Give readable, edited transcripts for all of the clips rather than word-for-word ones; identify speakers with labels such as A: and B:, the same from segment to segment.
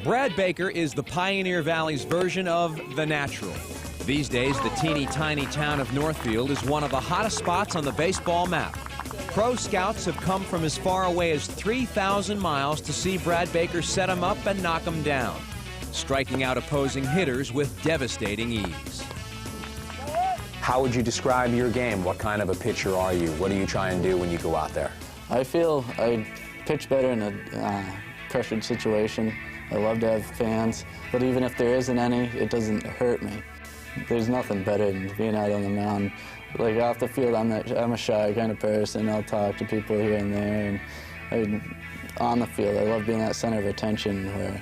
A: Brad Baker is the Pioneer Valley's version of The Natural. These days, the teeny tiny town of Northfield is one of the hottest spots on the baseball map. Pro scouts have come from as far away as 3,000 miles to see Brad Baker set them up and knock them down, striking out opposing hitters with devastating ease.
B: How would you describe your game? What kind of a pitcher are you? What do you try and do when you go out there?
C: I feel I pitch better in a pressured situation. I love to have fans, but even if there isn't any, it doesn't hurt me. There's nothing better than being out on the mound. Like off the field, I'm a shy kind of person. I'll talk to people here and there, and on the field, I love being that center of attention where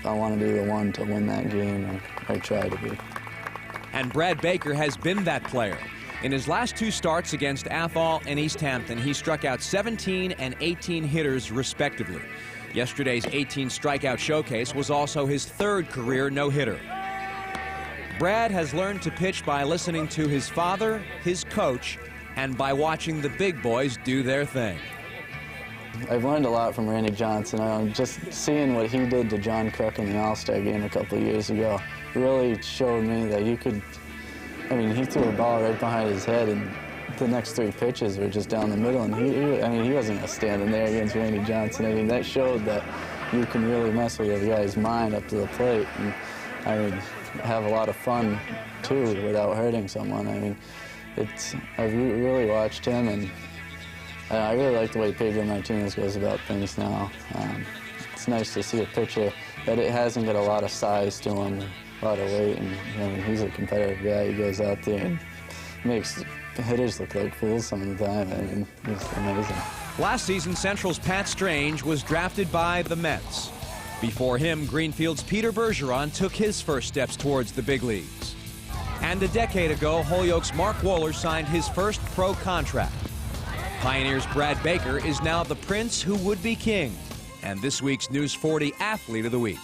C: I want to be the one to win that game, or I try to be.
A: And Brad Baker has been that player. In his last two starts against Athol and East Hampton, he struck out 17 and 18 hitters respectively. Yesterday's 18 strikeout showcase was also his third career no-hitter. Brad has learned to pitch by listening to his father, his coach, and by watching the big boys do their thing.
C: I've learned a lot from Randy Johnson. Just seeing what he did to John Kruk in the All-Star game a couple of years ago really showed me that you could, he threw a ball right behind his head, and the next three pitches were just down the middle, and he wasn't going to stand in there against Randy Johnson. That showed that you can really mess with a guy's mind up to the plate, and have a lot of fun too without hurting someone. I've really watched him, and I really like the way Pedro Martinez goes about things now. It's nice to see a pitcher that it hasn't got a lot of size to him, a lot of weight, and he's a competitive guy. He goes out there and makes hitters look like fools some of the time. He's amazing.
A: Last season, Central's Pat Strange was drafted by the Mets. Before him, Greenfield's Peter Bergeron took his first steps towards the big leagues. And a decade ago, Holyoke's Mark Wohler signed his first pro contract. Pioneer's Brad Baker is now the prince who would be king, and this week's News 40 Athlete of the Week.